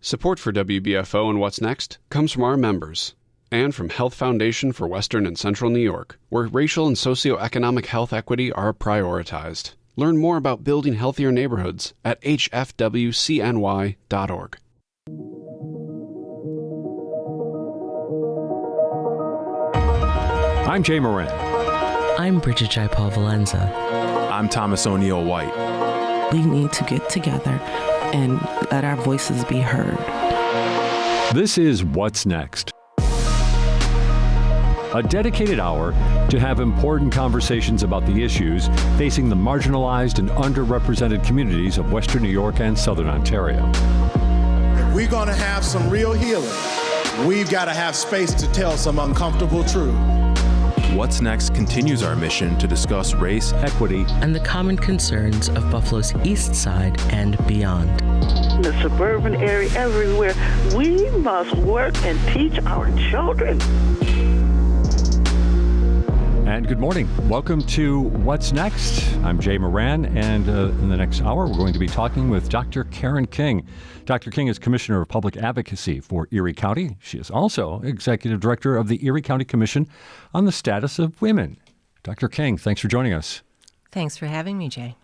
Support for WBFO and What's Next comes from our members and from Health Foundation for Western and Central New York, where racial and socioeconomic health equity are prioritized. Learn more about building healthier neighborhoods at hfwcny.org. I'm Jay Moran. I'm Bridget Jaipal Valenza. I'm Thomas O'Neill White. We need to get together and let our voices be heard. This is What's Next, a dedicated hour to have important conversations about the issues facing the marginalized and underrepresented communities of Western New York and Southern Ontario. If we're going to have some real healing, we've got to have space to tell some uncomfortable truth. What's Next continues our mission to discuss race, equity, and the common concerns of Buffalo's East Side and beyond. The suburban area, everywhere, we must work and teach our children. And good morning. Welcome to What's Next. I'm Jay Moran, and in the next hour, we're going to be talking with Dr. Karen King. Dr. King is Commissioner of Public Advocacy for Erie County. She is also Executive Director of the Erie County Commission on the Status of Women. Dr. King, thanks for joining us. Thanks for having me, Jay.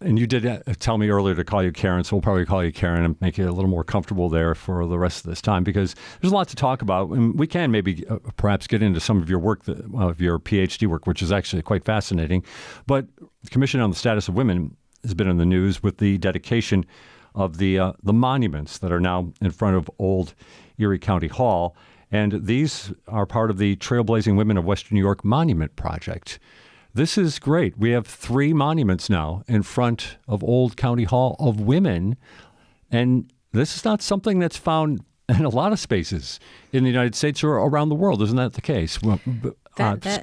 And you did tell me earlier to call you Karen, so we'll probably call you Karen and make you a little more comfortable there for the rest of this time, because there's a lot to talk about. And we can maybe perhaps get into some of your work, of your PhD work, which is actually quite fascinating. But the Commission on the Status of Women has been in the news with the dedication of the monuments that are now in front of Old Erie County Hall. And these are part of the Trailblazing Women of Western New York Monument Project. This is great. We have 3 monuments now in front of Old County Hall of women. And this is not something that's found in a lot of spaces in the United States or around the world. Isn't that the case?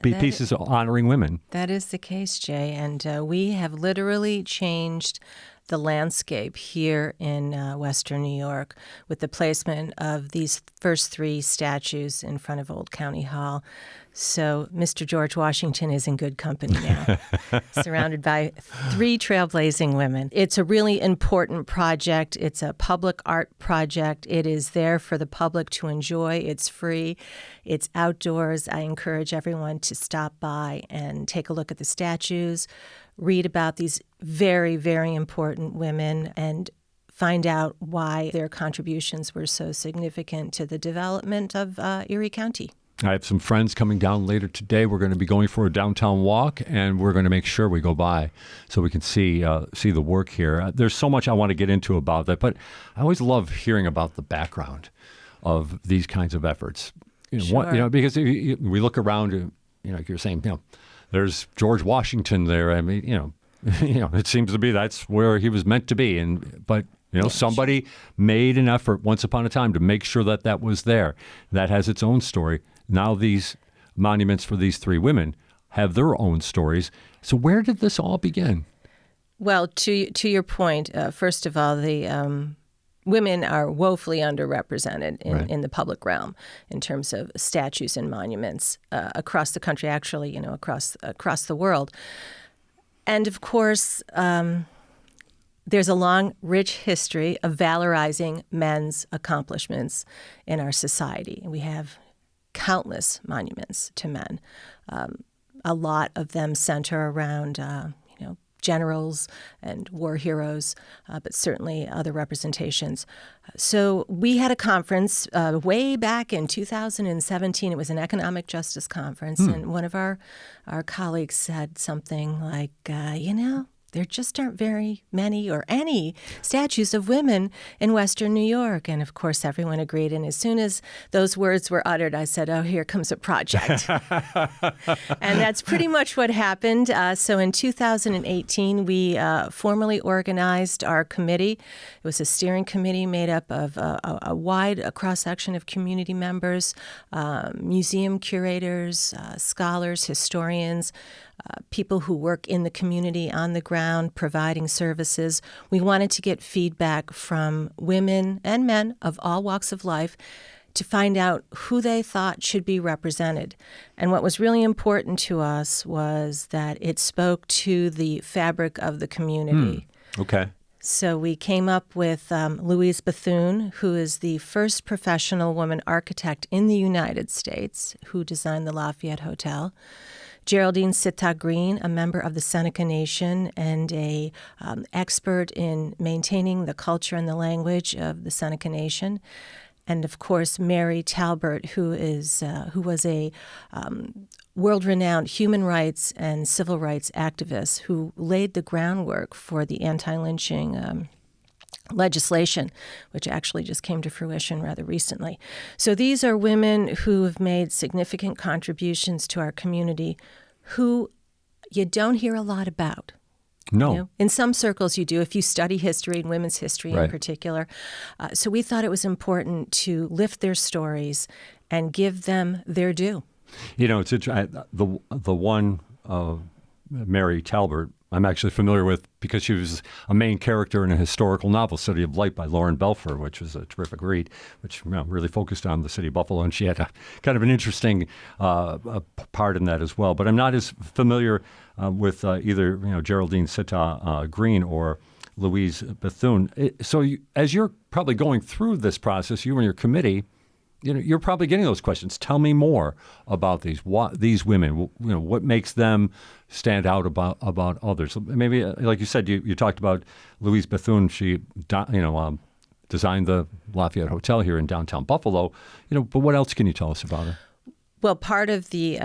Pieces honoring women. That is the case, Jay. And we have literally changed the landscape here in Western New York with the placement of these first 3 statues in front of Old County Hall. So Mr. George Washington is in good company now, surrounded by 3 trailblazing women. It's a really important project. It's a public art project. It is there for the public to enjoy. It's free. It's outdoors. I encourage everyone to stop by and take a look at the statues, read about these very, very important women, and find out why their contributions were so significant to the development of Erie County. I have some friends coming down later today. We're going to be going for a downtown walk, and we're going to make sure we go by so we can see the work here. There's so much I want to get into about that, but I always love hearing about the background of these kinds of efforts. Sure. Because we look around, like you're saying, there's George Washington there. I mean, it seems to be that's where he was meant to be, but somebody made an effort once upon a time to make sure that that was there. That has its own story. Now these monuments for these 3 women have their own stories. So where did this all begin? Well, to your point, first of all, the women are woefully underrepresented in the public realm in terms of statues and monuments across the country, actually, across the world. And of course, there's a long, rich history of valorizing men's accomplishments in our society. We have countless monuments to men. A lot of them center around, generals and war heroes, but certainly other representations. So we had a conference way back in 2017. It was an economic justice conference, and one of our colleagues said something like, there just aren't very many or any statues of women in Western New York. And of course, everyone agreed. And as soon as those words were uttered, I said, oh, here comes a project. And that's pretty much what happened. So in 2018, we formally organized our committee. It was a steering committee made up of a wide cross-section of community members, museum curators, scholars, historians, people who work in the community on the ground providing services. We wanted to get feedback from women and men of all walks of life to find out who they thought should be represented. And what was really important to us was that it spoke to the fabric of the community. Okay. So we came up with Louise Bethune, who is the first professional woman architect in the United States who designed the Lafayette Hotel. Geraldine Sittah Green, a member of the Seneca Nation and a expert in maintaining the culture and the language of the Seneca Nation. And of course, Mary Talbert, who was a world-renowned human rights and civil rights activist who laid the groundwork for the anti-lynching legislation, which actually just came to fruition rather recently. So these are women who have made significant contributions to our community who you don't hear a lot about. No. You know, in some circles you do, if you study history and women's history in particular. So we thought it was important to lift their stories and give them their due. You know, it's the one Mary Talbert I'm actually familiar with because she was a main character in a historical novel, City of Light by Lauren Belfer, which was a terrific read, which really focused on the city of Buffalo, and she had a kind of an interesting part in that as well. But I'm not as familiar with either Geraldine Sittah Green or Louise Bethune. So as you're probably going through this process, you and your committee, you're probably getting those questions. Tell me more about these women. What makes them stand out about others? Maybe, like you said, you talked about Louise Bethune. She, designed the Lafayette Hotel here in downtown Buffalo. But what else can you tell us about her? Well, part of the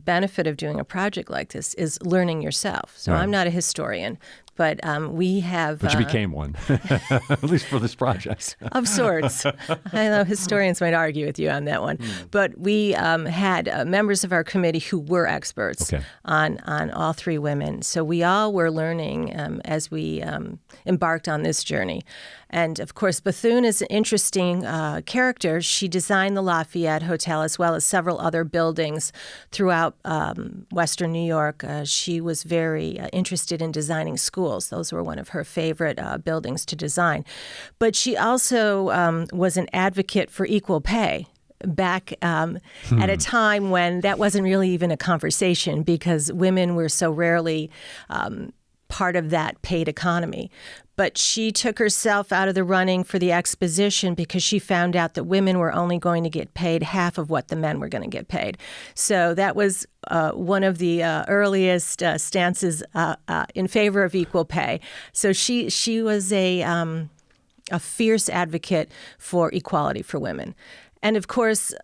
benefit of doing a project like this is learning yourself. So I'm not a historian, but we have... But you became one, at least for this project. Of sorts. I know historians might argue with you on that one. But we had members of our committee who were experts on all three women. So we all were learning as we embarked on this journey. And, of course, Bethune is an interesting character. She designed the Lafayette Hotel as well as several other buildings throughout Western New York. She was very interested in designing schools. Those were one of her favorite buildings to design. But she also was an advocate for equal pay back at a time when that wasn't really even a conversation because women were so rarely part of that paid economy. But she took herself out of the running for the exposition because she found out that women were only going to get paid half of what the men were going to get paid. So that was one of the earliest stances in favor of equal pay. So she was a fierce advocate for equality for women. And of course,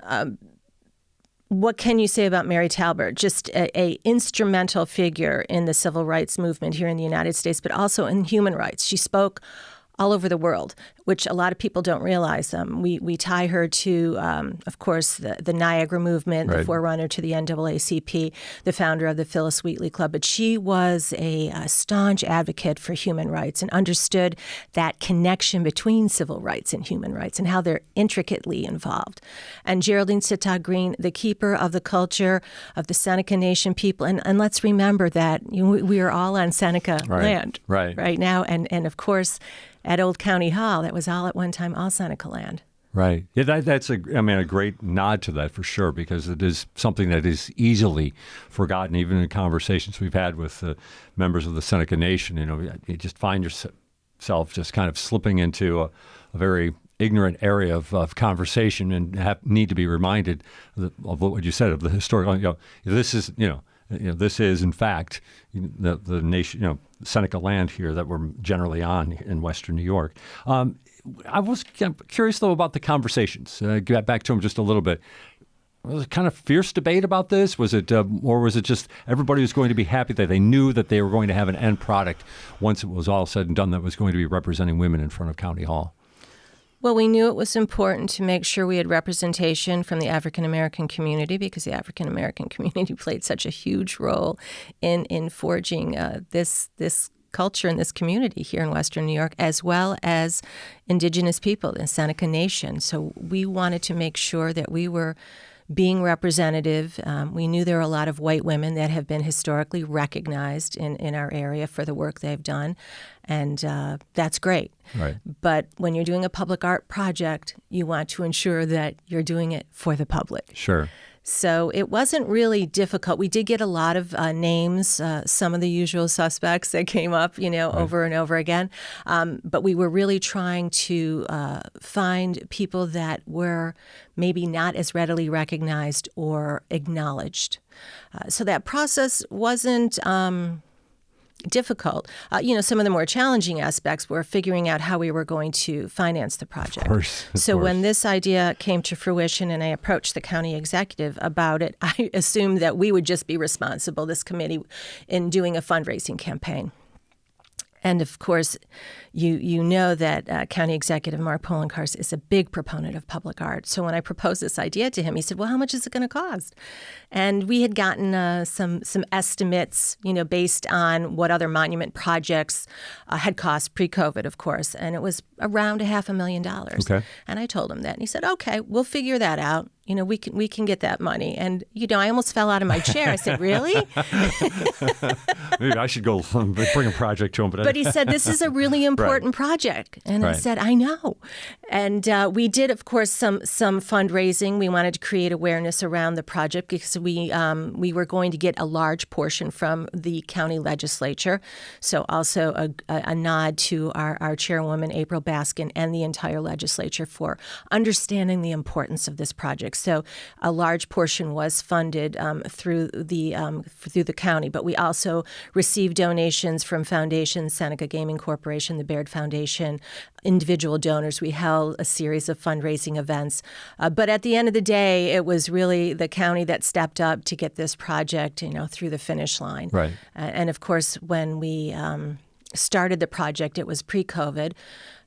what can you say about Mary Talbert? Just a instrumental figure in the civil rights movement here in the United States, but also in human rights. She spoke all over the world, which a lot of people don't realize. We tie her to, of course, the Niagara movement, the forerunner to the NAACP, the founder of the Phyllis Wheatley Club. But she was a staunch advocate for human rights and understood that connection between civil rights and human rights and how they're intricately involved. And Geraldine Sittah Green, the keeper of the culture of the Seneca Nation people. And let's remember that we are all on Seneca land right now. And of course, at Old County Hall, that was all at one time all Seneca land. Right. Yeah, that's a great nod to that for sure, because it is something that is easily forgotten, even in conversations we've had with members of the Seneca Nation. You just find yourself just kind of slipping into a very ignorant area of conversation and need to be reminded of what you said, of the historical. This is this is, in fact, the nation, Seneca land here that we're generally on in Western New York. I was curious, though, about the conversations. Get back to them just a little bit. Was it kind of fierce debate about this? Was it, or was it just everybody was going to be happy that they knew that they were going to have an end product once it was all said and done that was going to be representing women in front of County Hall? Well, we knew it was important to make sure we had representation from the African-American community because the African-American community played such a huge role in forging this culture in this community here in Western New York, as well as indigenous people, the Seneca Nation. So we wanted to make sure that we were being representative. We knew there were a lot of white women that have been historically recognized in our area for the work they've done, and that's great. Right. But when you're doing a public art project, you want to ensure that you're doing it for the public. Sure. So it wasn't really difficult. We did get a lot of names, some of the usual suspects that came up, over and over again. But we were really trying to find people that were maybe not as readily recognized or acknowledged. So that process wasn't difficult. Some of the more challenging aspects were figuring out how we were going to finance the project. Of course. So when this idea came to fruition and I approached the county executive about it, I assumed that we would just be responsible, this committee, in doing a fundraising campaign. And of course, you know that County Executive Mark Poloncarz is a big proponent of public art. So when I proposed this idea to him, he said, well, how much is it going to cost? And we had gotten some estimates, based on what other monument projects had cost pre-COVID, of course. And it was around $500,000. Okay. And I told him that. And he said, okay, we'll figure that out. We can get that money. And, I almost fell out of my chair. I said, really? Maybe I should go bring a project to him. But he said, this is a really important project. And I said, I know. And we did, of course, some fundraising. We wanted to create awareness around the project because we were going to get a large portion from the county legislature. So also a nod to our chairwoman, April Baskin, and the entire legislature for understanding the importance of this project. So a large portion was funded through the county, but we also received donations from foundations, Seneca Gaming Corporation, the Baird Foundation, individual donors. We held a series of fundraising events. But at the end of the day, it was really the county that stepped up to get this project, through the finish line. Right. And of course, when we started the project, it was pre-COVID.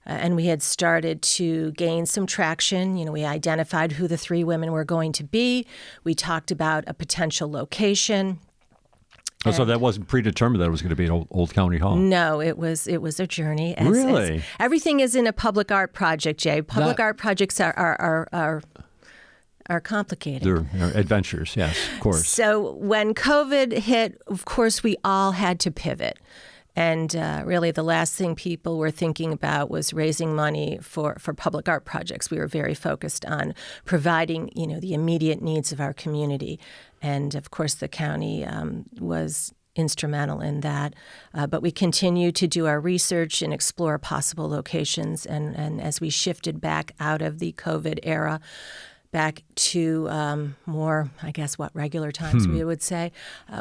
And we had started to gain some traction. We identified who the 3 women were going to be. We talked about a potential location. Oh, so that wasn't predetermined that it was going to be an Old County Hall? No, it was a journey. Really? Everything is in a public art project, Jay. Public art projects are complicated. They're adventures, yes, of course. So when COVID hit, of course, we all had to pivot. And really, the last thing people were thinking about was raising money for public art projects. We were very focused on providing, the immediate needs of our community. And, of course, the county was instrumental in that. But we continue to do our research and explore possible locations. And as we shifted back out of the COVID era, back to more, regular times, we would say,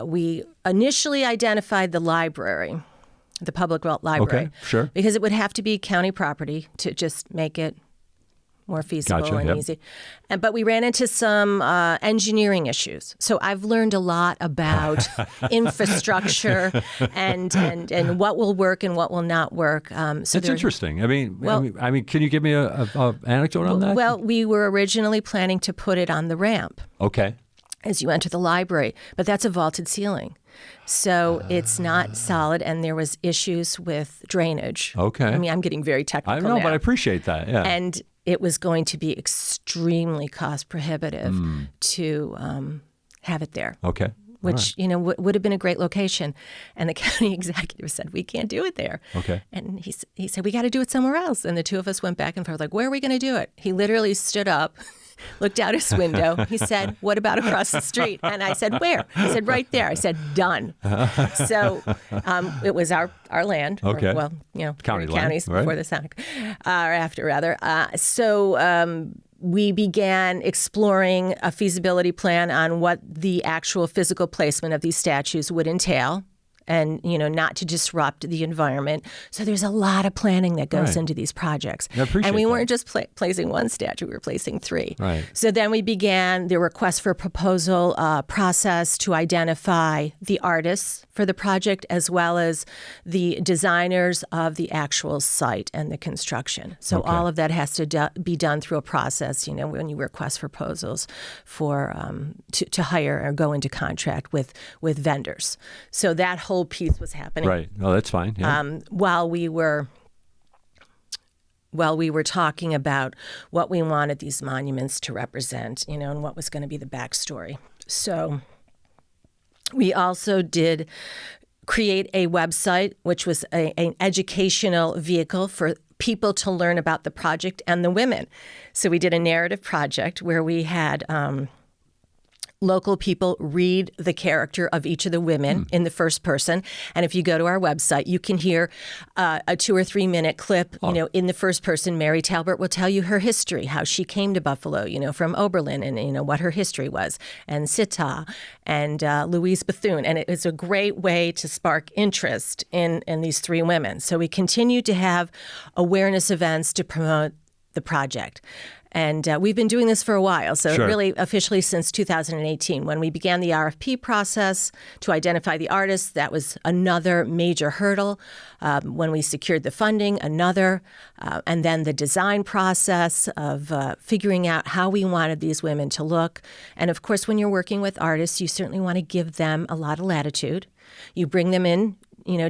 we initially identified the library. The public library. Okay, sure. Because it would have to be county property to just make it more feasible and easy. But we ran into some engineering issues. So I've learned a lot about infrastructure and what will work and what will not work. That's interesting. I mean, can you give me a anecdote on that? Well, we were originally planning to put it on the ramp. Okay. As you enter the library, but that's a vaulted ceiling. So it's not solid, and there was issues with drainage. Okay. I mean, I'm getting very technical I know, now. but I appreciate that, yeah. And it was going to be extremely cost prohibitive to have it there. Okay. Which, would have been a great location. And the county executive said, we can't do it there. Okay. And he said, we got to do it somewhere else. And the two of us went back and forth, like, where are we going to do it? He literally stood up, looked out his window. He said, what about across the street? And I said, where? He said, right there. I said, done. So it was our land. Okay. Counties land, before right? the Seneca, or after rather. So we began exploring a feasibility plan on what the actual physical placement of these statues would entail. And, not to disrupt the environment. So there's a lot of planning that goes into these projects. I appreciate and we that. weren't just placing one statue, we were placing 3. Right. So then we began the request for proposal process to identify the artists for the project as well as the designers of the actual site and the construction. So all of that has to be done through a process, when you request proposals for to hire or go into contract with vendors. So that whole piece was happening. Right. Oh, that's fine. Yeah. While we were talking about what we wanted these monuments to represent, and what was going to be the backstory. So we also did create a website, which was an educational vehicle for people to learn about the project and the women. So we did a narrative project where we had local people read the character of each of the women in the first person. And if you go to our website, you can hear a 2 or 3 minute clip. In the first person, Mary Talbert will tell you her history, how she came to Buffalo, from Oberlin, and what her history was, and Sita and Louise Bethune. And it is a great way to spark interest in these 3 women. So we continue to have awareness events to promote the project. And we've been doing this for a while, so really officially since 2018. When we began the RFP process to identify the artists, that was another major hurdle. When we secured the funding, another. And then the design process of figuring out how we wanted these women to look. And of course, when you're working with artists, you certainly want to give them a lot of latitude. You bring them in,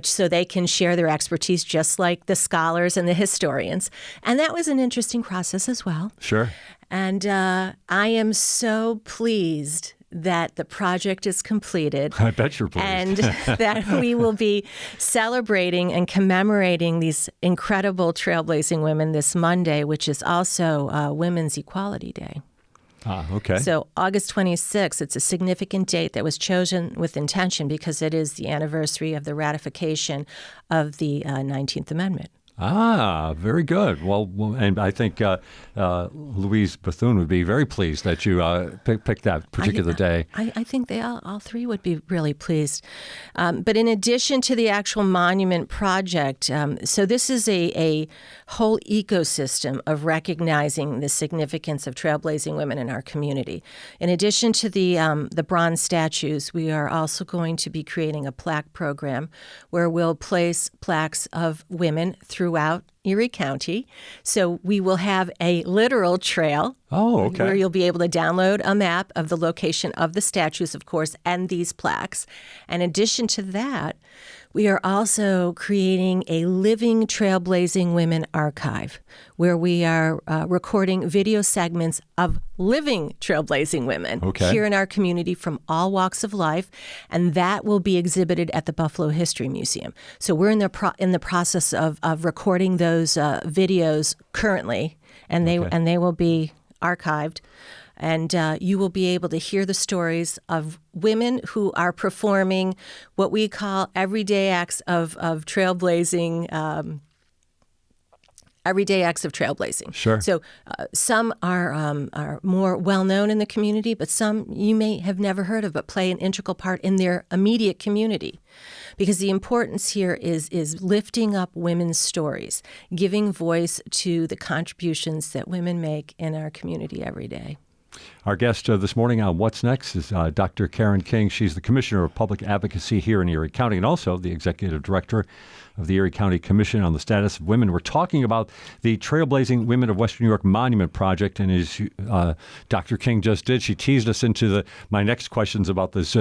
so they can share their expertise just like the scholars and the historians. And that was an interesting process as well. Sure. And I am so pleased that the project is completed. I bet you're pleased. And that we will be celebrating and commemorating these incredible trailblazing women this Monday, which is also Women's Equality Day. Okay. So August 26th, it's a significant date that was chosen with intention because it is the anniversary of the ratification of the 19th Amendment. Very good. Well, and I think Louise Bethune would be very pleased that you picked that particular day. I think they all 3 would be really pleased. But in addition to the actual monument project, so this is a whole ecosystem of recognizing the significance of trailblazing women in our community. In addition to the bronze statues, we are also going to be creating a plaque program where we'll place plaques of women throughout Erie County. So we will have a literal trail where you'll be able to download a map of the location of the statues, of course, and these plaques. In addition to that, we are also creating a living Trailblazing Women archive where we are recording video segments of living trailblazing women here in our community from all walks of life, and that will be exhibited at the Buffalo History Museum. So we're in the process of recording those videos currently, and they will be archived. And you will be able to hear the stories of women who are performing what we call everyday acts of trailblazing. Everyday acts of trailblazing. Sure. So some are more well-known in the community, but some you may have never heard of, but play an integral part in their immediate community. Because the importance here is lifting up women's stories, giving voice to the contributions that women make in our community every day. Our guest this morning on What's Next is Dr. Karen King. She's the Commissioner of Public Advocacy here in Erie County and also the Executive Director of the Erie County Commission on the Status of Women. We're talking about the Trailblazing Women of Western New York Monument Project, and as Dr. King just did, she teased us into my next questions about this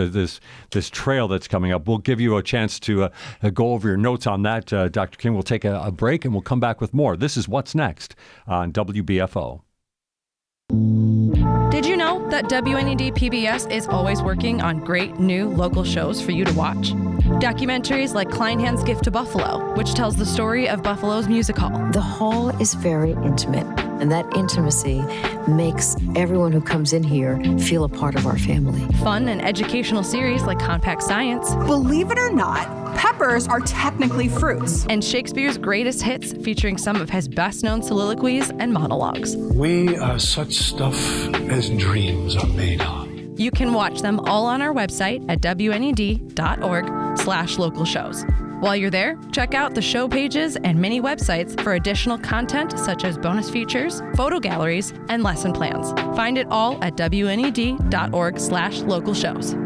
trail that's coming up. We'll give you a chance to go over your notes on that, Dr. King. We'll take a break, and we'll come back with more. This is What's Next on WBFO. Did you know that WNED PBS is always working on great new local shows for you to watch? Documentaries like Kleinhand's Gift to Buffalo, which tells the story of Buffalo's music hall. The hall is very intimate, and that intimacy makes everyone who comes in here feel a part of our family. Fun and educational series like Compact Science. Believe it or not, peppers are technically fruits. And Shakespeare's greatest hits, featuring some of his best-known soliloquies and monologues. We are such stuff as dreams are made of. You can watch them all on our website at wned.org/local shows. While you're there, check out the show pages and mini websites for additional content such as bonus features, photo galleries, and lesson plans. Find it all at wned.org/local shows.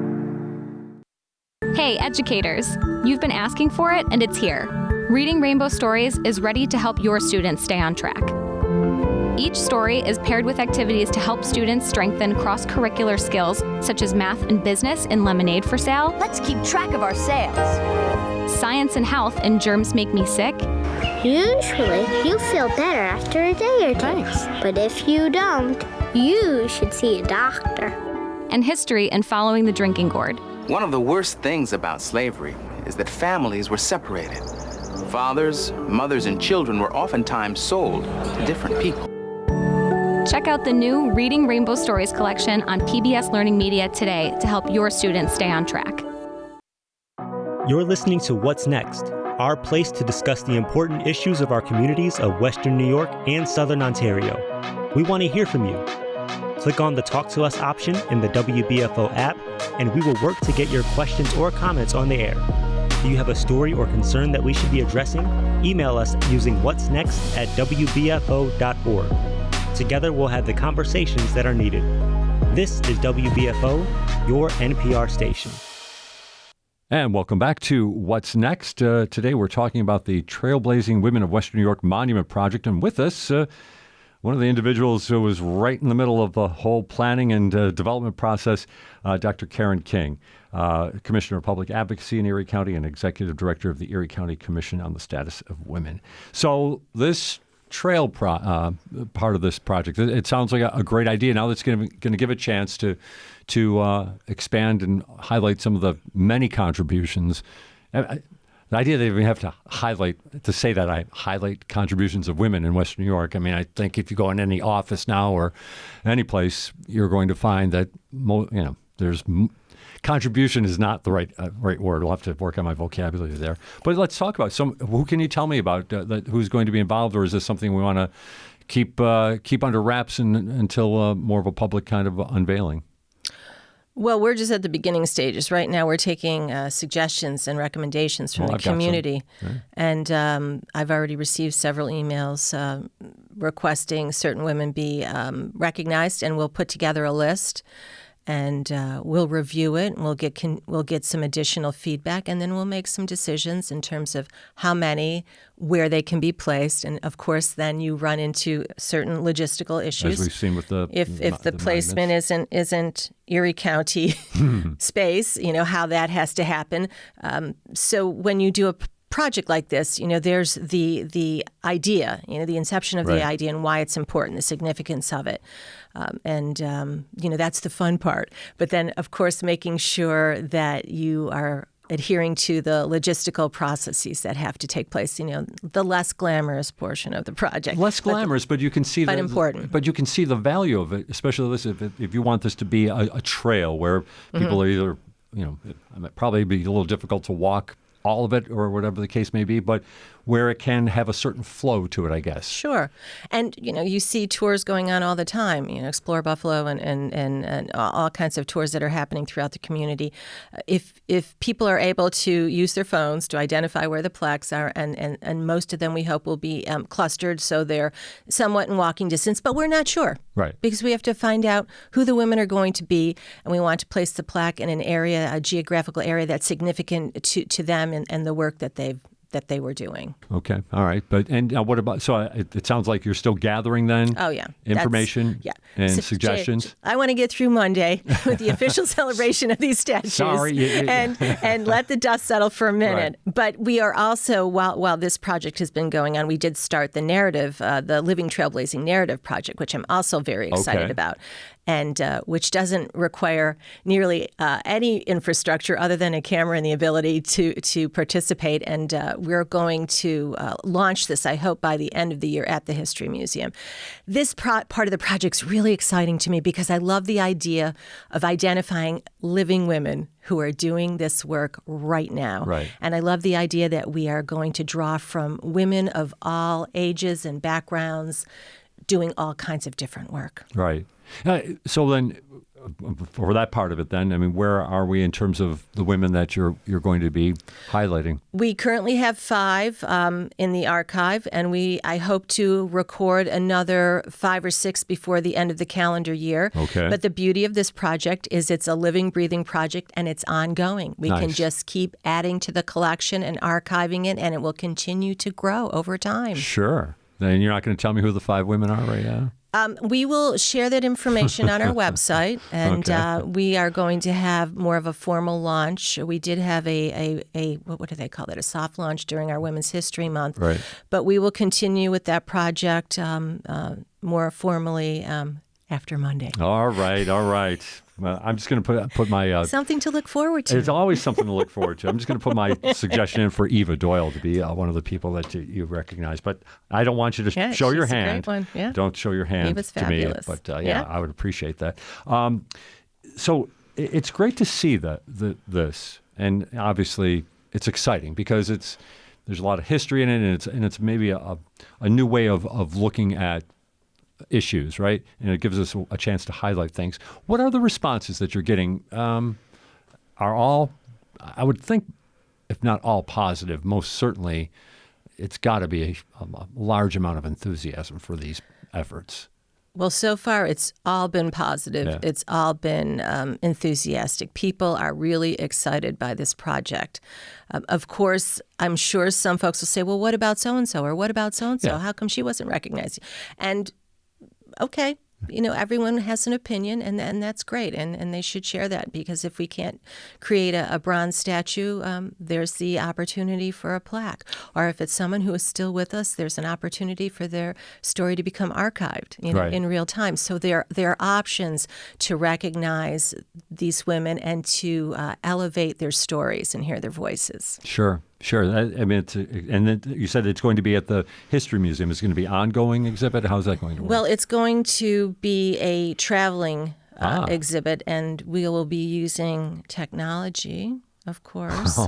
Hey, educators! You've been asking for it, and it's here. Reading Rainbow Stories is ready to help your students stay on track. Each story is paired with activities to help students strengthen cross-curricular skills, such as math and business in Lemonade for Sale. Let's keep track of our sales. Science and health in Germs Make Me Sick. Usually, you feel better after a day or two. Thanks. But if you don't, you should see a doctor. And history in Following the Drinking Gourd. One of the worst things about slavery is that families were separated. Fathers, mothers, and children were oftentimes sold to different people. Check out the new Reading Rainbow Stories collection on PBS Learning Media today to help your students stay on track. You're listening to What's Next, our place to discuss the important issues of our communities of Western New York and Southern Ontario. We want to hear from you. Click on the Talk to Us option in the WBFO app, and we will work to get your questions or comments on the air. Do you have a story or concern that we should be addressing? Email us using whatsnext@wbfo.org. Together, we'll have the conversations that are needed. This is WBFO, your NPR station. And welcome back to What's Next. Today we're talking about the Trailblazing Women of Western New York Monument Project. And with us, one of the individuals who was right in the middle of the whole planning and development process, Dr. Karen King, Commissioner of Public Advocacy in Erie County and Executive Director of the Erie County Commission on the Status of Women. So this trail part of this project, it sounds like a great idea. Now that's going to give a chance to expand and highlight some of the many contributions. The idea that we have to say that I highlight contributions of women in Western New York. I mean, I think if you go in any office now or any place, you're going to find that there's contribution is not the right word. We'll have to work on my vocabulary there. But let's talk about who can you tell me about who's going to be involved, or is this something we want to keep under wraps until more of a public kind of unveiling? Well, we're just at the beginning stages. Right now, we're taking suggestions and recommendations from the community. Right. And I've already received several emails requesting certain women be recognized, and we'll put together a list. And we'll review it, and we'll get some additional feedback, and then we'll make some decisions in terms of how many, where they can be placed, and of course, then you run into certain logistical issues. As we've seen with the if the placement isn't Erie County space, how that has to happen. So when you do a project like this, there's the idea, the inception of the idea and why it's important, the significance of it. That's the fun part. But then, of course, making sure that you are adhering to the logistical processes that have to take place, the less glamorous portion of the project. Less glamorous, but you can see important. But you can see the value of it, especially if you want this to be a trail where people are either, it might probably be a little difficult to walk all of it or whatever the case may be, but where it can have a certain flow to it, I guess. Sure. And, you see tours going on all the time, Explore Buffalo and all kinds of tours that are happening throughout the community. If people are able to use their phones to identify where the plaques are, and most of them we hope will be clustered so they're somewhat in walking distance, but we're not sure. Right. Because we have to find out who the women are going to be, and we want to place the plaque in an area, a geographical area that's significant to them and the work that they were doing. Okay. All right. And what about, so it sounds like you're still gathering then? Oh, yeah. Information and suggestions? I want to get through Monday with the official celebration of these statues. Sorry. And let the dust settle for a minute. Right. But we are also, while this project has been going on, we did start the narrative, the Living Trailblazing Narrative Project, which I'm also very excited about. And which doesn't require nearly any infrastructure other than a camera and the ability to participate. And we're going to launch this, I hope, by the end of the year at the History Museum. This part of the project's really exciting to me because I love the idea of identifying living women who are doing this work right now. Right. And I love the idea that we are going to draw from women of all ages and backgrounds doing all kinds of different work. Right. So then, for that part of it then, I mean, where are we in terms of the women that you're going to be highlighting? We currently have 5 in the archive, and I hope to record another 5 or 6 before the end of the calendar year. Okay. But the beauty of this project is it's a living, breathing project, and it's ongoing. We can just keep adding to the collection and archiving it, and it will continue to grow over time. Sure. Then you're not going to tell me who the 5 women are right now? We will share that information on our website, and we are going to have more of a formal launch. We did have a what do they call that? A soft launch during our Women's History Month. Right. But we will continue with that project more formally after Monday. All right. Well, I'm just going to put my... something to look forward to. It's always something to look forward to. I'm just going to put my suggestion in for Eva Doyle to be one of the people that you recognize. But I don't want you to show your hand. She's a great one. Yeah. Don't show your hand Eva's to fabulous. me. But I would appreciate that. So it's great to see this. And obviously it's exciting because there's a lot of history in it, and it's maybe a new way of looking at issues, right? And it gives us a chance to highlight things. What are the responses that you're getting? Are all, I would think, if not all positive, most certainly it's got to be a large amount of enthusiasm for these efforts. Well, so far it's all been positive. Yeah. It's all been enthusiastic. People are really excited by this project. Of course, I'm sure some folks will say, well, what about so-and-so? Or what about so-and-so? Yeah. How come she wasn't recognized? And okay, everyone has an opinion, and that's great, and they should share that, because if we can't create a bronze statue, there's the opportunity for a plaque. Or if it's someone who is still with us, there's an opportunity for their story to become archived in real time. So there are options to recognize these women and to elevate their stories and hear their voices. Sure. I mean, and then you said it's going to be at the History Museum. It's going to be an ongoing exhibit. How's that going to work? Well, it's going to be a traveling exhibit, and we will be using technology, of course.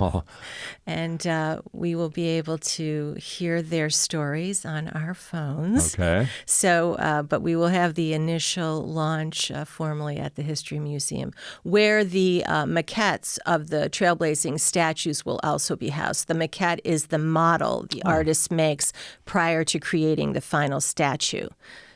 And we will be able to hear their stories on our phones. Okay. So, but we will have the initial launch formally at the History Museum, where the maquettes of the trailblazing statues will also be housed. The maquette is the model the artist makes prior to creating the final statue.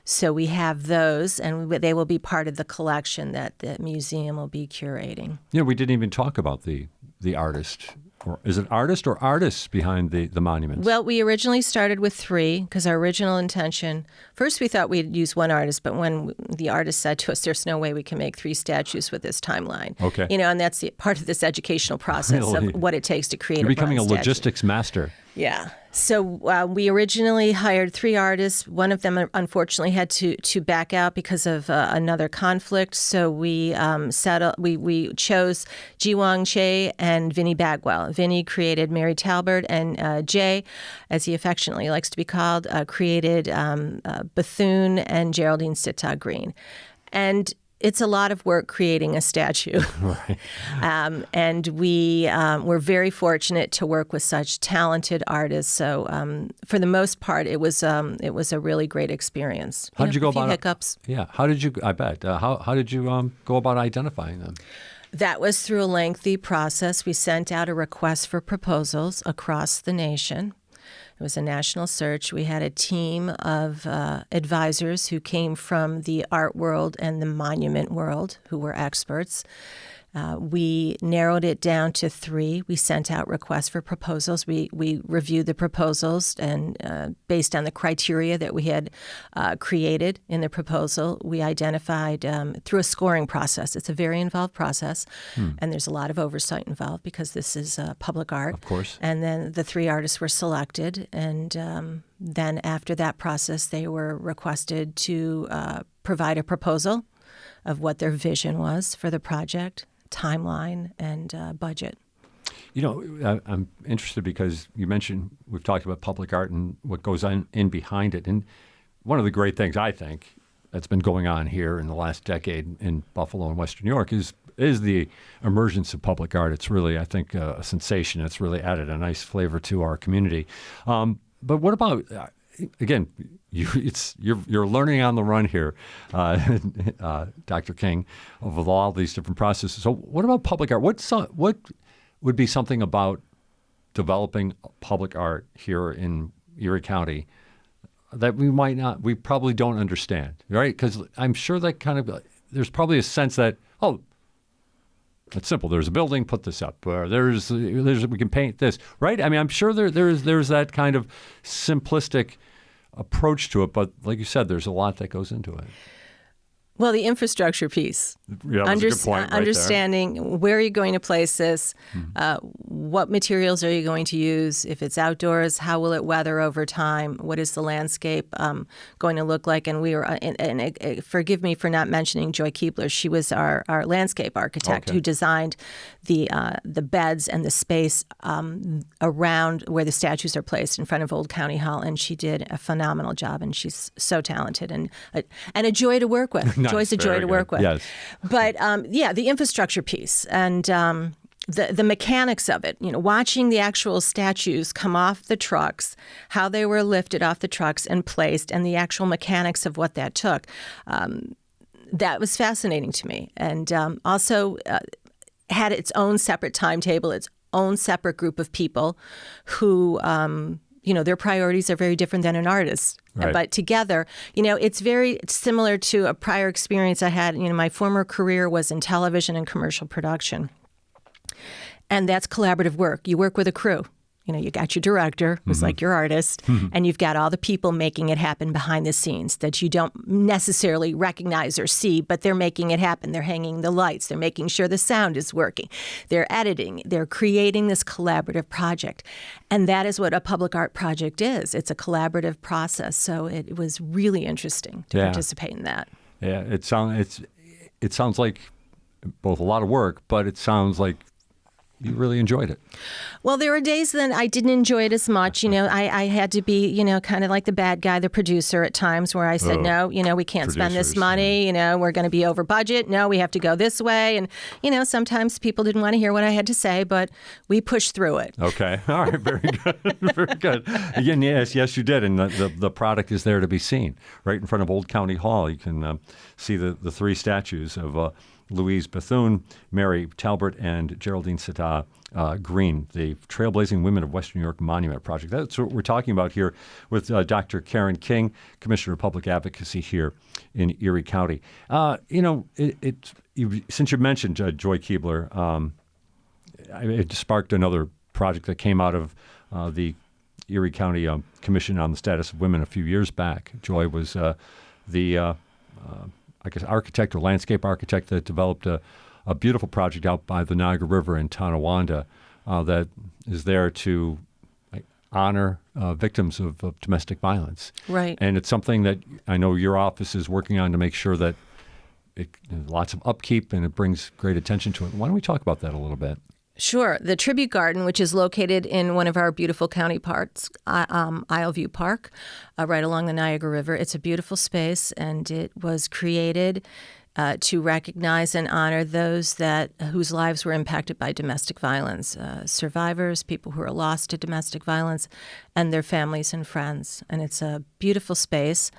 So we have those, and they will be part of the collection that the museum will be curating. Yeah, we didn't even talk about the artist. Or is it artist or artists behind the monuments? Well, we originally started with 3 because our original intention, first we thought we'd use 1 artist, but when the artist said to us, there's no way we can make 3 statues with this timeline. Okay. And that's part of this educational process Really? of what it takes to create You're becoming a bronze statue. logistics master. Yeah. So we originally hired 3 artists. One of them, unfortunately, had to back out because of another conflict. So we chose Jiwang Che and Vinnie Bagwell. Vinnie created Mary Talbert, and Jay, as he affectionately likes to be called, created Bethune and Geraldine Sittock Green. And it's a lot of work creating a statue. Right. And we're very fortunate to work with such talented artists. So for the most part, it was a really great experience. How did you go about hiccups? Yeah. How did you? I bet. How did you go about identifying them? That was through a lengthy process. We sent out a request for proposals across the nation. It was a national search. We had a team of advisors who came from the art world and the monument world, who were experts. We narrowed it down to 3. We sent out requests for proposals. We reviewed the proposals, and based on the criteria that we had created in the proposal, we identified through a scoring process. It's a very involved process, and there's a lot of oversight involved because this is public art. Of course. And then the 3 artists were selected, and then after that process, they were requested to provide a proposal of what their vision was for the project, timeline, and budget. I'm interested because you mentioned we've talked about public art and what goes on in behind it. And one of the great things I think that's been going on here in the last decade in Buffalo and Western New York is the emergence of public art. It's really, I think, a sensation. It's really added a nice flavor to our community. But what about, again, you're learning on the run here, Dr. King, of all these different processes. So what about public art? What would be something about developing public art here in Erie County that we probably don't understand, right? Because I'm sure that there's probably a sense that, it's simple. There's a building, put this up. There's we can paint this, right? I mean, I'm sure there's that kind of simplistic approach to it, but like you said, there's a lot that goes into it. Well, the infrastructure piece. Yeah, that's a good point right understanding where are you going to place this, what materials are you going to use, if it's outdoors, how will it weather over time, what is the landscape going to look like? And we were, and forgive me for not mentioning Joy Keebler. She was our landscape architect who designed the beds and the space around where the statues are placed in front of Old County Hall, and she did a phenomenal job, and she's so talented and a joy to work with. Nice, Joy's a joy to work with. Yes. But the infrastructure piece and the mechanics of it, watching the actual statues come off the trucks, how they were lifted off the trucks and placed, and the actual mechanics of what that took, that was fascinating to me. And also had its own separate timetable, its own separate group of people who their priorities are very different than an artist. Right. But together, it's very similar to a prior experience I had. My former career was in television and commercial production. And that's collaborative work. You work with a crew. You got your director, who's like your artist, and you've got all the people making it happen behind the scenes that you don't necessarily recognize or see, but they're making it happen. They're hanging the lights. They're making sure the sound is working. They're editing. They're creating this collaborative project. And that is what a public art project is. It's a collaborative process. So it was really interesting to participate in that. Yeah, it sounds like both a lot of work, but it sounds like you really enjoyed it. Well, there were days that I didn't enjoy it as much. I had to be, kind of like the bad guy, the producer at times where I said, no, we can't spend this money. We're going to be over budget. No, we have to go this way. And, sometimes people didn't want to hear what I had to say, but we pushed through it. Okay. All right. Very good. Very good. Again, yes, you did. And the product is there to be seen right in front of Old County Hall. You can see the three statues of Louise Bethune, Mary Talbert, and Geraldine Sita Green, the Trailblazing Women of Western New York Monument Project. That's what we're talking about here with Dr. Karen King, Commissioner of Public Advocacy here in Erie County. Since you mentioned Joy Keebler, it sparked another project that came out of the Erie County Commission on the Status of Women a few years back. Joy was architect or landscape architect that developed a beautiful project out by the Niagara River in Tonawanda that is there to honor victims of domestic violence. Right. And it's something that I know your office is working on to make sure that lots of upkeep and it brings great attention to it. Why don't we talk about that a little bit? Sure. The Tribute Garden, which is located in one of our beautiful county parks, Isleview Park, right along the Niagara River. It's a beautiful space, and it was created to recognize and honor those whose lives were impacted by domestic violence, survivors, people who are lost to domestic violence, and their families and friends. And it's a beautiful space,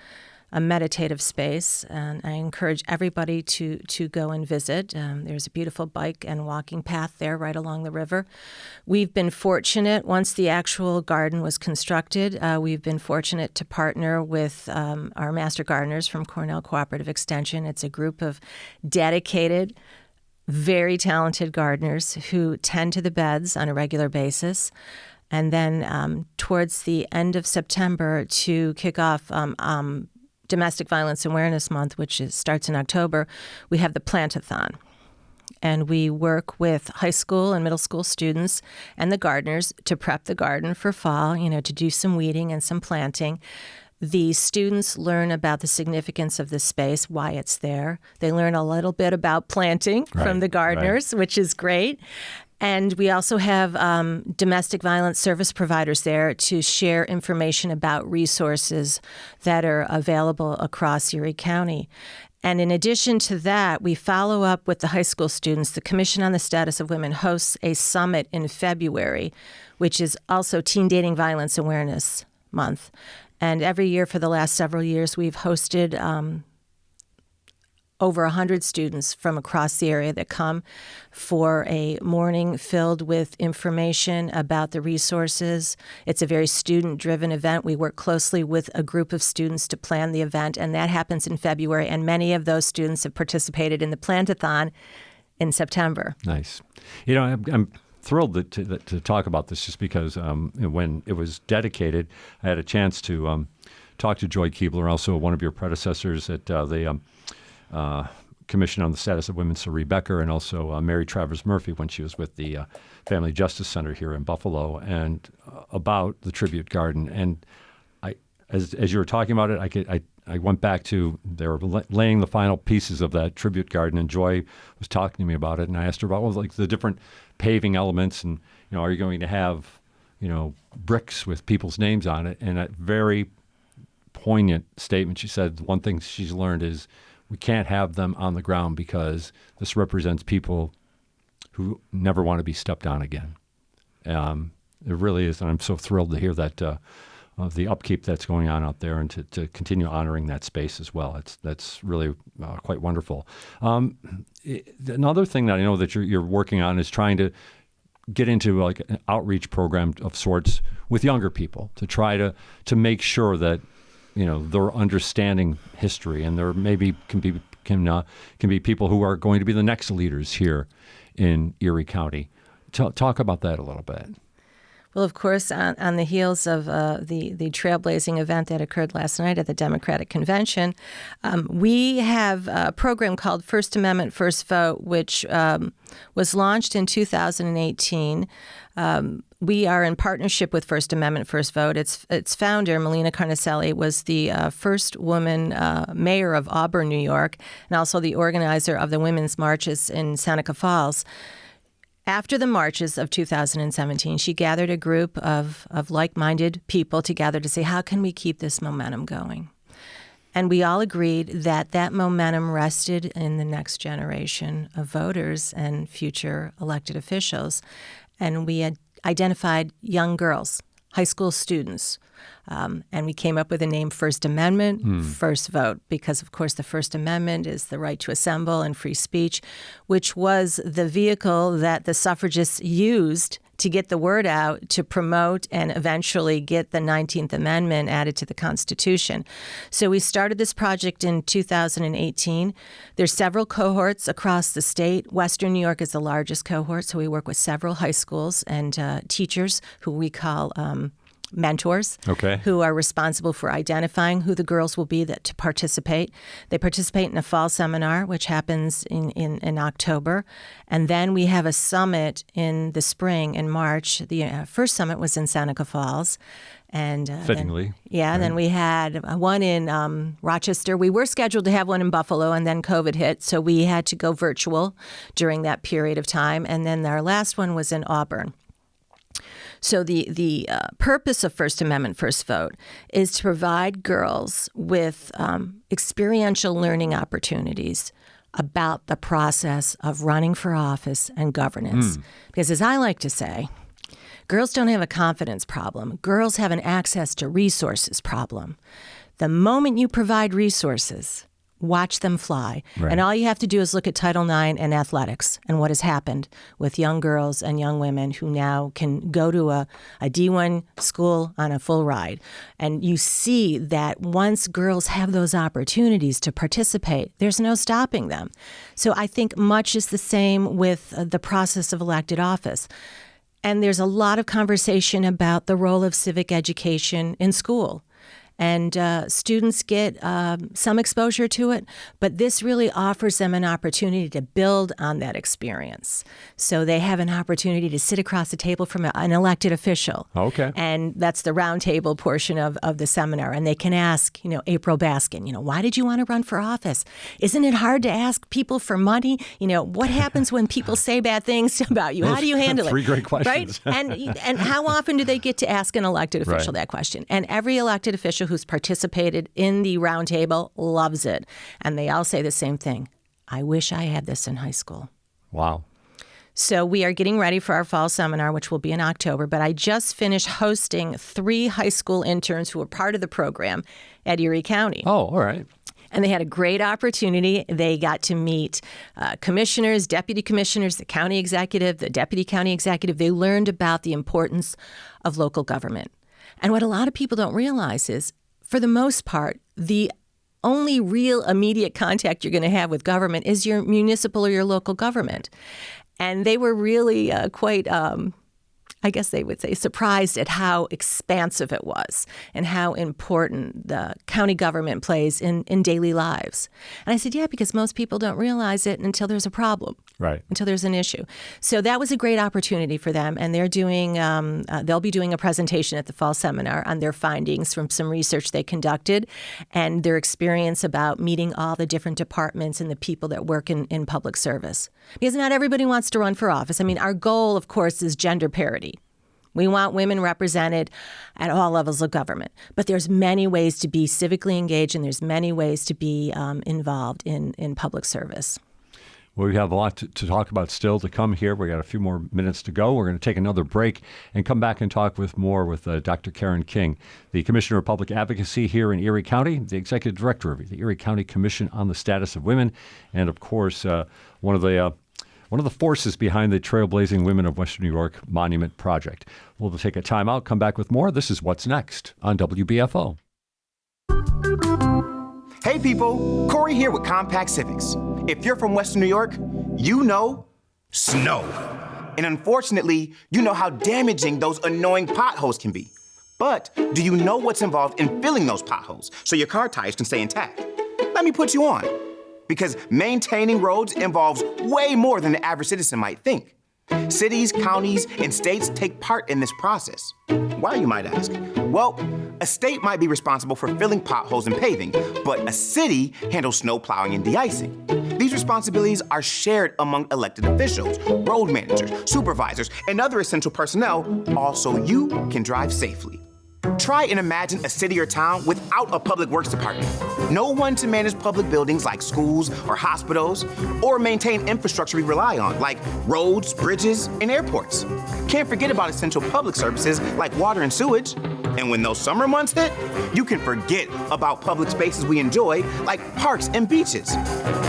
a meditative space, and I encourage everybody to go and visit. There's a beautiful bike and walking path there right along the river. We've been fortunate, once the actual garden was constructed, we've been fortunate to partner with our master gardeners from Cornell Cooperative Extension. It's a group of dedicated, very talented gardeners who tend to the beds on a regular basis. And then towards the end of September, to kick off Domestic Violence Awareness Month, which starts in October, we have the Plant-a-thon. And we work with high school and middle school students and the gardeners to prep the garden for fall, to do some weeding and some planting. The students learn about the significance of the space, why it's there. They learn a little bit about planting from the gardeners, which is great. And we also have domestic violence service providers there to share information about resources that are available across Erie County. And in addition to that, we follow up with the high school students. The Commission on the Status of Women hosts a summit in February, which is also Teen Dating Violence Awareness Month. And every year for the last several years, we've hosted over 100 students from across the area that come for a morning filled with information about the resources. It's a very student-driven event. We work closely with a group of students to plan the event, and that happens in February. And many of those students have participated in the Plant-a-thon in September. Nice. I'm thrilled to talk about this just because when it was dedicated, I had a chance to talk to Joy Keebler, also one of your predecessors at the Commission on the Status of Women, Cerie Becker, and also Mary Travers Murphy when she was with the Family Justice Center here in Buffalo, and about the tribute garden. And as you were talking about it, I went back to, they were laying the final pieces of that tribute garden, and Joy was talking to me about it, and I asked her about like the different paving elements, and are you going to have bricks with people's names on it? And a very poignant statement. She said one thing she's learned is we can't have them on the ground because this represents people who never want to be stepped on again. It really is, and I'm so thrilled to hear that of the upkeep that's going on out there, and to continue honoring that space as well. That's really quite wonderful. Another thing that I know that you're working on is trying to get into like an outreach program of sorts with younger people to try to make sure that they're understanding history, and there maybe can be people who are going to be the next leaders here in Erie County. Talk about that a little bit. Well, of course, on the heels of the Trailblazing event that occurred last night at the Democratic Convention, we have a program called First Amendment, First Vote, which was launched in 2018. We are in partnership with First Amendment, First Vote. Its founder, Melina Carnicelli, was the first woman mayor of Auburn, New York, and also the organizer of the women's marches in Seneca Falls. After the marches of 2017, she gathered a group of like-minded people together to say, how can we keep this momentum going? And we all agreed that that momentum rested in the next generation of voters and future elected officials. And we had identified young girls, high school students, and we came up with the name First Amendment, First Vote, because, of course, the First Amendment is the right to assemble and free speech, which was the vehicle that the suffragists used to get the word out, to promote and eventually get the 19th Amendment added to the Constitution. So we started this project in 2018. There's several cohorts across the state. Western New York is the largest cohort, so we work with several high schools and teachers who we call mentors, who are responsible for identifying who the girls will be to participate. They participate in a fall seminar, which happens in October. And then we have a summit in the spring, in March. The first summit was in Seneca Falls. And fittingly. Then we had one in Rochester. We were scheduled to have one in Buffalo, and then COVID hit, so we had to go virtual during that period of time. And then our last one was in Auburn. So the purpose of First Amendment, First Vote is to provide girls with experiential learning opportunities about the process of running for office and governance. Because as I like to say, girls don't have a confidence problem. Girls have an access to resources problem. The moment you provide resources, watch them fly. Right. And all you have to do is look at Title IX and athletics and what has happened with young girls and young women who now can go to a D1 school on a full ride. And you see that once girls have those opportunities to participate, there's no stopping them. So I think much is the same with the process of elected office. And there's a lot of conversation about the role of civic education in school. And students get some exposure to it, but this really offers them an opportunity to build on that experience. So they have an opportunity to sit across the table from an elected official. Okay. And that's the roundtable portion of the seminar. And they can ask, April Baskin, why did you want to run for office? Isn't it hard to ask people for money? What happens when people say bad things about you? How do you handle it? Three great questions. Right? And how often do they get to ask an elected official that question? And every elected official who's participated in the roundtable loves it. And they all say the same thing. I wish I had this in high school. Wow. So we are getting ready for our fall seminar, which will be in October. But I just finished hosting 3 high school interns who were part of the program at Erie County. Oh, all right. And they had a great opportunity. They got to meet commissioners, deputy commissioners, the county executive, the deputy county executive. They learned about the importance of local government. And what a lot of people don't realize is, for the most part, the only real immediate contact you're going to have with government is your municipal or your local government. And they were really quite, I guess they would say, surprised at how expansive it was and how important the county government plays in daily lives. And I said, yeah, because most people don't realize it until there's a problem. Right. Until there's an issue. So that was a great opportunity for them. And they're doing, they'll be doing a presentation at the fall seminar on their findings from some research they conducted and their experience about meeting all the different departments and the people that work in public service. Because not everybody wants to run for office. I mean, our goal, of course, is gender parity. We want women represented at all levels of government. But there's many ways to be civically engaged and there's many ways to be involved in public service. Well, we have a lot to talk about still to come here. We got a few more minutes to go. We're going to take another break and come back and talk with Dr. Karen King, the Commissioner of Public Advocacy here in Erie County, the Executive Director of the Erie County Commission on the Status of Women, and of course, one of the forces behind the Trailblazing Women of Western New York Monument Project. We'll take a time out, come back with more. This is What's Next on WBFO. Hey people, Corey here with Compact Civics. If you're from Western New York, you know snow. And unfortunately, you know how damaging those annoying potholes can be. But do you know what's involved in filling those potholes so your car tires can stay intact? Let me put you on. Because maintaining roads involves way more than the average citizen might think. Cities, counties, and states take part in this process. Why, you might ask? Well, a state might be responsible for filling potholes and paving, but a city handles snow plowing and de-icing. These responsibilities are shared among elected officials, road managers, supervisors, and other essential personnel, all so you can drive safely. Try and imagine a city or town without a public works department. No one to manage public buildings like schools or hospitals, or maintain infrastructure we rely on, like roads, bridges, and airports. Can't forget about essential public services like water and sewage. And when those summer months hit, you can forget about public spaces we enjoy, like parks and beaches.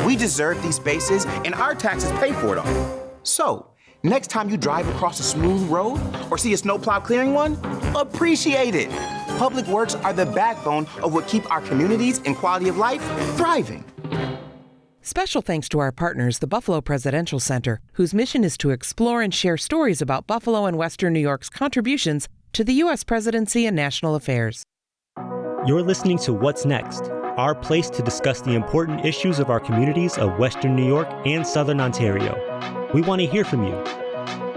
We deserve these spaces, and our taxes pay for it all. So, next time you drive across a smooth road or see a snowplow clearing one, appreciate it. Public works are the backbone of what keep our communities and quality of life thriving. Special thanks to our partners, the Buffalo Presidential Center, whose mission is to explore and share stories about Buffalo and Western New York's contributions to the U.S. presidency and national affairs. You're listening to What's Next, our place to discuss the important issues of our communities of Western New York and Southern Ontario. We want to hear from you.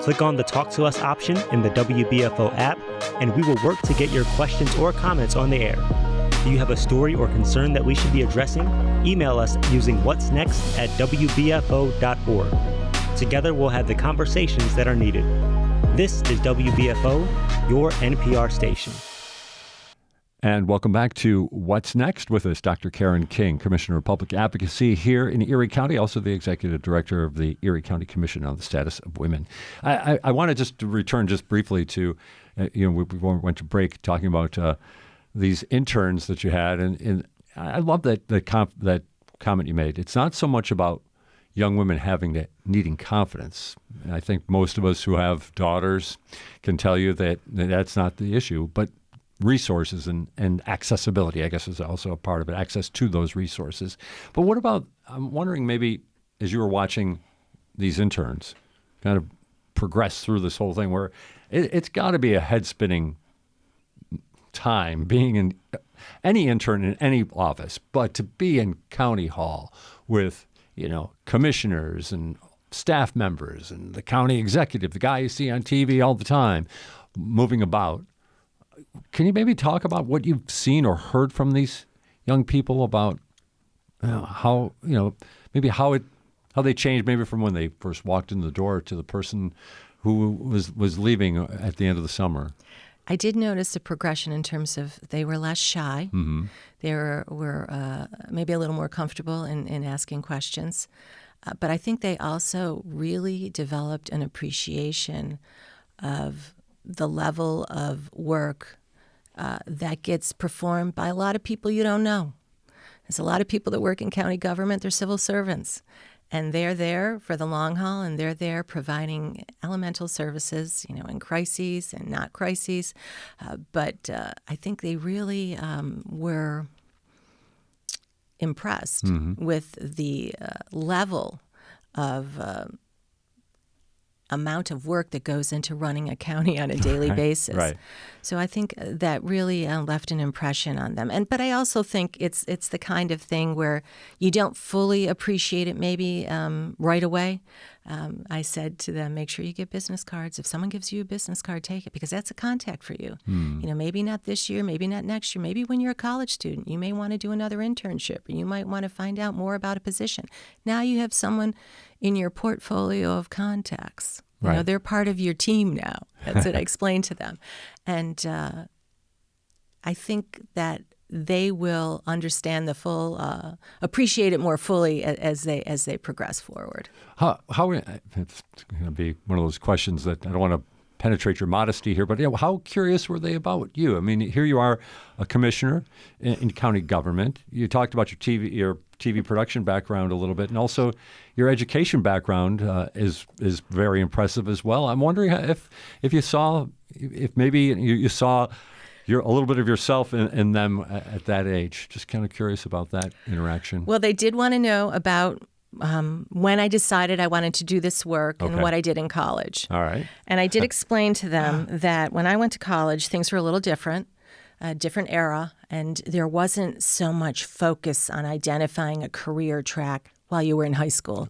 Click on the Talk to Us option in the WBFO app, and we will work to get your questions or comments on the air. Do you have a story or concern that we should be addressing? Email us using whatsnext@wbfo.org. Together, we'll have the conversations that are needed. This is WBFO, your NPR station. And welcome back to What's Next with us, Dr. Karen King, Commissioner of Public Advocacy here in Erie County, also the Executive Director of the Erie County Commission on the Status of Women. I want to just return just briefly to, we went to break talking about these interns that you had, and I love that comment you made. It's not so much about young women needing confidence. And I think most of us who have daughters can tell you that that's not the issue, but resources and accessibility, I guess, is also a part of it, access to those resources. But what about, I'm wondering maybe as you were watching these interns kind of progress through this whole thing where it's got to be a head-spinning time being any intern in any office, but to be in County Hall with, commissioners and staff members and the county executive, the guy you see on TV all the time, moving about. Can you maybe talk about what you've seen or heard from these young people about how they changed maybe from when they first walked in the door to the person who was leaving at the end of the summer? I did notice a progression in terms of they were less shy. Mm-hmm. They were maybe a little more comfortable in asking questions. But I think they also really developed an appreciation of the level of work that gets performed by a lot of people you don't know. There's a lot of people that work in county government. They're civil servants. And they're there for the long haul, and they're there providing elemental services, in crises and not crises. But I think they really were impressed with the level of amount of work that goes into running a county on a daily basis. Right. So I think that really left an impression on them. But I also think it's the kind of thing where you don't fully appreciate it maybe right away. I said to them, make sure you get business cards. If someone gives you a business card, take it, because that's a contact for you. Maybe not this year, maybe not next year, maybe when you're a college student, you may want to do another internship, or you might want to find out more about a position. Now you have someone in your portfolio of contacts. Right. They're part of your team now. That's what I explained to them. And I think that they will understand the full, appreciate it more fully as they progress forward. How it's going to be one of those questions that I don't want to penetrate your modesty here, but how curious were they about you? I mean, here you are, a commissioner in county government. You talked about your TV production background a little bit, and also your education background is very impressive as well. I'm wondering if maybe you saw a little bit of yourself in them at that age. Just kind of curious about that interaction. Well, they did want to know about when I decided I wanted to do this work and what I did in college. All right. And I did explain to them that when I went to college, things were a little different, a different era, and there wasn't so much focus on identifying a career track while you were in high school.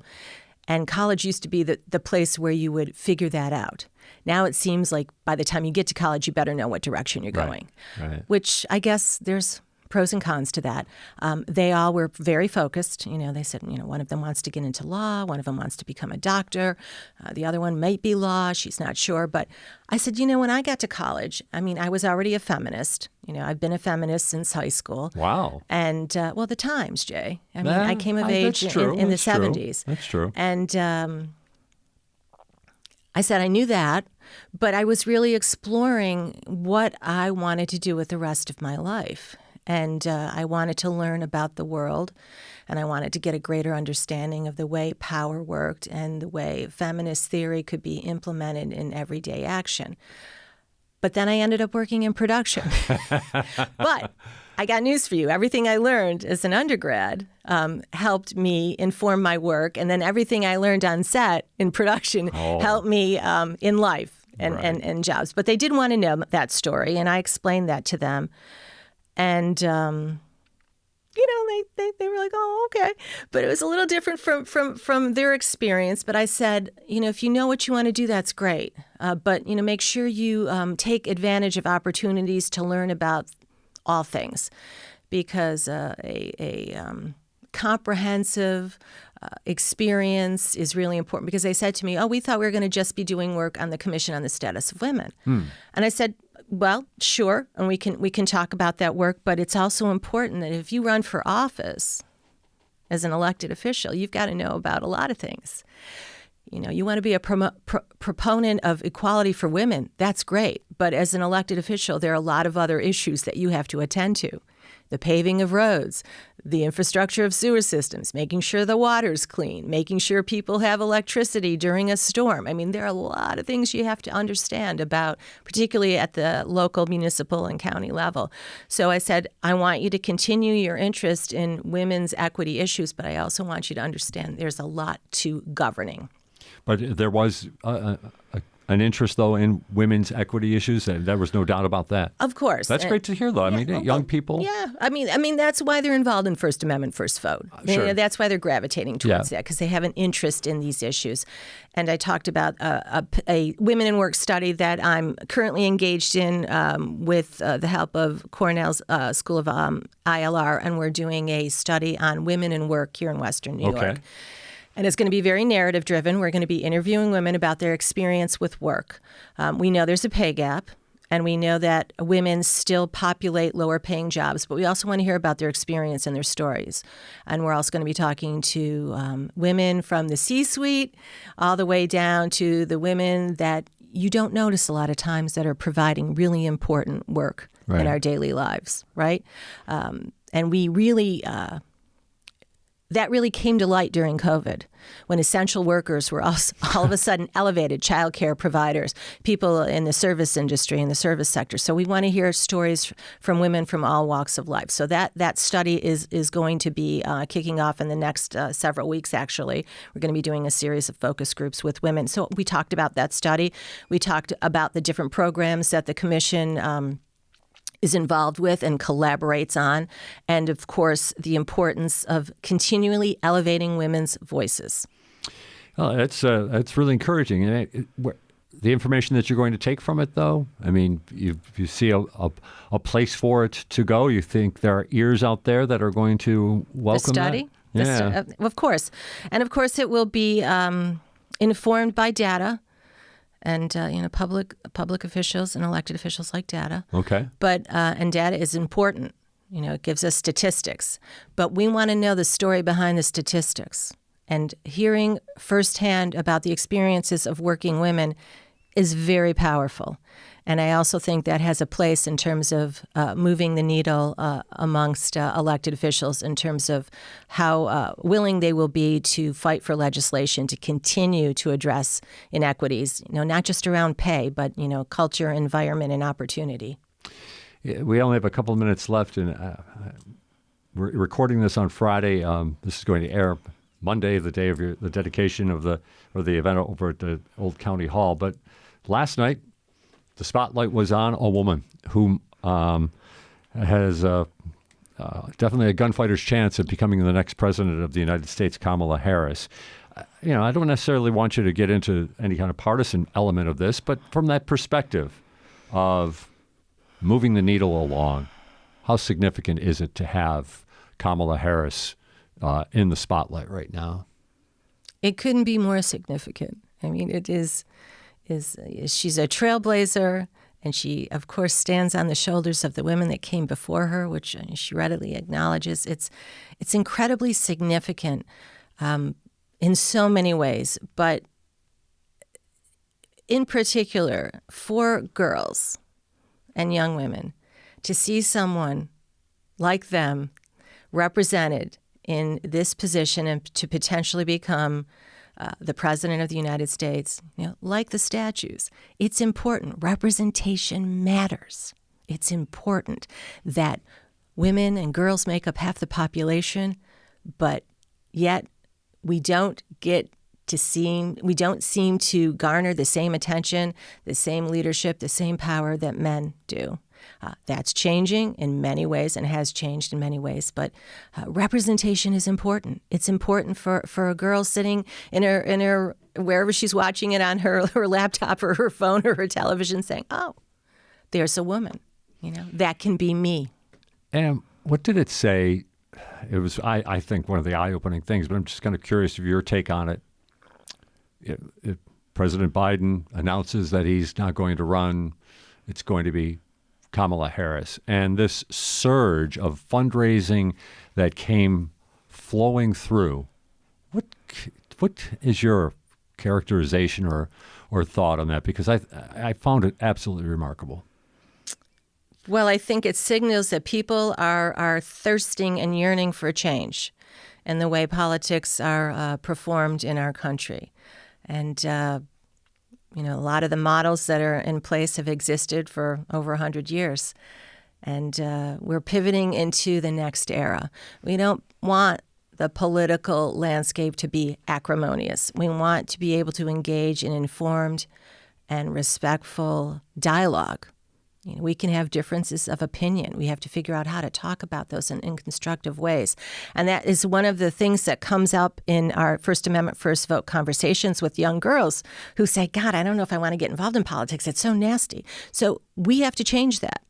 And college used to be the place where you would figure that out. Now it seems like by the time you get to college, you better know what direction you're going, which I guess there's pros and cons to that. They all were very focused. They said, one of them wants to get into law. One of them wants to become a doctor. The other one might be law. She's not sure. But I said, when I got to college, I was already a feminist. I've been a feminist since high school. Wow. And, the times, Jay. I came of age in the 70s. That's true. And I said I knew that, but I was really exploring what I wanted to do with the rest of my life. And I wanted to learn about the world, and I wanted to get a greater understanding of the way power worked and the way feminist theory could be implemented in everyday action. But then I ended up working in production. But I got news for you. Everything I learned as an undergrad helped me inform my work, and then everything I learned on set in production helped me in life and jobs. But they did want to know that story, and I explained that to them. And, they were like, oh, okay. But it was a little different from their experience. But I said, if you know what you want to do, that's great. But, make sure you take advantage of opportunities to learn about all things. Because a comprehensive experience is really important. Because they said to me, we thought we were going to just be doing work on the Commission on the Status of Women. And I said, well, sure, and we can talk about that work, but it's also important that if you run for office as an elected official, you've got to know about a lot of things. You want to be a proponent of equality for women, that's great, but as an elected official, there are a lot of other issues that you have to attend to. The paving of roads, the infrastructure of sewer systems, making sure the water's clean, making sure people have electricity during a storm. There are a lot of things you have to understand about, particularly at the local, municipal, and county level. So I said, I want you to continue your interest in women's equity issues, but I also want you to understand there's a lot to governing. But there was an interest, though, in women's equity issues, and there was no doubt about that. Of course. That's great to hear, though. Young people. Yeah. That's why they're involved in First Amendment, First Vote. Sure. That's why they're gravitating towards that, because they have an interest in these issues. And I talked about a Women in Work study that I'm currently engaged in with the help of Cornell's School of ILR, and we're doing a study on women in work here in Western New York. And it's going to be very narrative driven. We're going to be interviewing women about their experience with work. We know there's a pay gap, and we know that women still populate lower paying jobs, but we also want to hear about their experience and their stories. And we're also going to be talking to women from the C-suite all the way down to the women that you don't notice a lot of times that are providing really important work in our daily lives, right? And we really that really came to light during COVID, when essential workers were all of a sudden elevated, childcare providers, people in the service industry, in the service sector. So we want to hear stories from women from all walks of life. So that study is going to be kicking off in the next several weeks, actually. We're going to be doing a series of focus groups with women. So we talked about that study. We talked about the different programs that the Commission is involved with and collaborates on, and of course, the importance of continually elevating women's voices. Well, that's really encouraging. The information that you're going to take from it, though, I mean, you see a place for it to go. You think there are ears out there that are going to welcome the study? That? Yeah. Of course. And of course, it will be informed by data. And public officials and elected officials like data. Okay. But and data is important. It gives us statistics. But we want to know the story behind the statistics. And hearing firsthand about the experiences of working women is very powerful. And I also think that has a place in terms of moving the needle amongst elected officials in terms of how willing they will be to fight for legislation to continue to address inequities, not just around pay, but, culture, environment, and opportunity. Yeah, we only have a couple of minutes left, and we're recording this on Friday. This is going to air Monday, the day of the dedication of the event over at the Old County Hall. But last night, the spotlight was on a woman who has definitely a gunfighter's chance of becoming the next president of the United States, Kamala Harris. I don't necessarily want you to get into any kind of partisan element of this, but from that perspective of moving the needle along, how significant is it to have Kamala Harris in the spotlight right now? It couldn't be more significant. I mean, it is she's a trailblazer, and she, of course, stands on the shoulders of the women that came before her, which she readily acknowledges. It's incredibly significant in so many ways, but in particular for girls and young women, to see someone like them represented in this position and to potentially become the President of the United States, like the statues. It's important. Representation matters. It's important that women and girls make up half the population, but yet we don't seem to garner the same attention, the same leadership, the same power that men do. That's changing in many ways and has changed in many ways, but representation is important. It's important for a girl sitting in her wherever she's watching it on her laptop or her phone or her television saying, oh, there's a woman, that can be me. And what did it say? It was, I think, one of the eye-opening things, but I'm just kind of curious of your take on it. If President Biden announces that he's not going to run, it's going to be Kamala Harris. And this surge of fundraising that came flowing through, what is your characterization or thought on that? Because I found it absolutely remarkable. Well, I think it signals that people are thirsting and yearning for change in the way politics are performed in our country. And a lot of the models that are in place have existed for over 100 years. And we're pivoting into the next era. We don't want the political landscape to be acrimonious. We want to be able to engage in informed and respectful dialogue. We can have differences of opinion. We have to figure out how to talk about those in constructive ways. And that is one of the things that comes up in our First Amendment First Vote conversations with young girls who say, God, I don't know if I want to get involved in politics. It's so nasty. So we have to change that.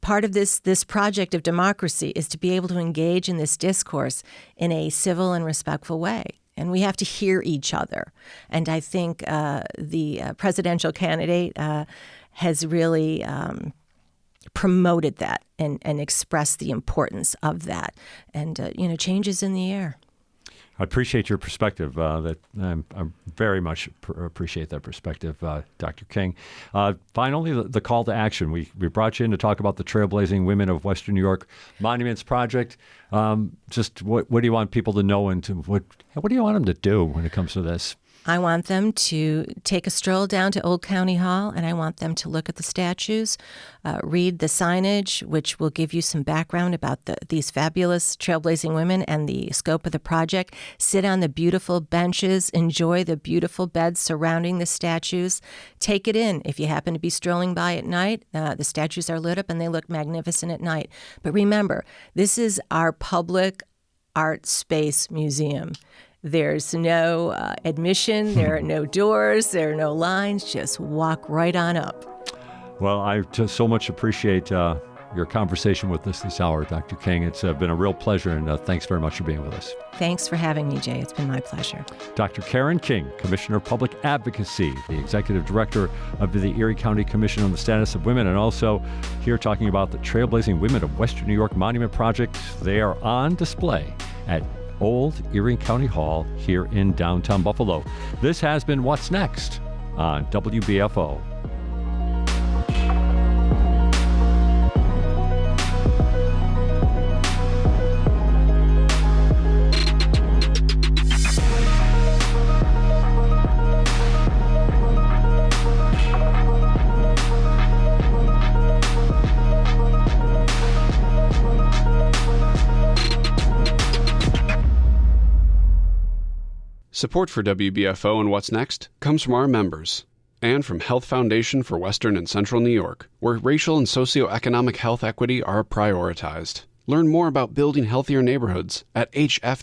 Part of this project of democracy is to be able to engage in this discourse in a civil and respectful way. And we have to hear each other. And I think the presidential candidate has really promoted that and expressed the importance of that. And, change is in the air. I appreciate your perspective. I very much appreciate that perspective, Dr. King. Finally, the call to action. We brought you in to talk about the Trailblazing Women of Western New York Monuments Project. Just what do you want people to know, and what do you want them to do when it comes to this? I want them to take a stroll down to Old County Hall, and I want them to look at the statues, read the signage, which will give you some background about these fabulous trailblazing women and the scope of the project. Sit on the beautiful benches, enjoy the beautiful beds surrounding the statues. Take it in. If you happen to be strolling by at night, the statues are lit up and they look magnificent at night. But remember, this is our public art space museum. There's no admission, there are no doors, there are no lines. Just walk right on up. Well, I just so much appreciate your conversation with us this hour, Dr. King. It's been a real pleasure, and thanks very much for being with us. Thanks for having me, Jay. It's been my pleasure. Dr. Karen King, Commissioner of Public Advocacy, the Executive Director of the Erie County Commission on the Status of Women, and also here talking about the Trailblazing Women of Western New York Monument Project. They are on display at Old Erie County Hall here in downtown Buffalo. This has been What's Next on WBFO. Support for WBFO and What's Next comes from our members and from Health Foundation for Western and Central New York, where racial and socioeconomic health equity are prioritized. Learn more about building healthier neighborhoods at hfwcny.org.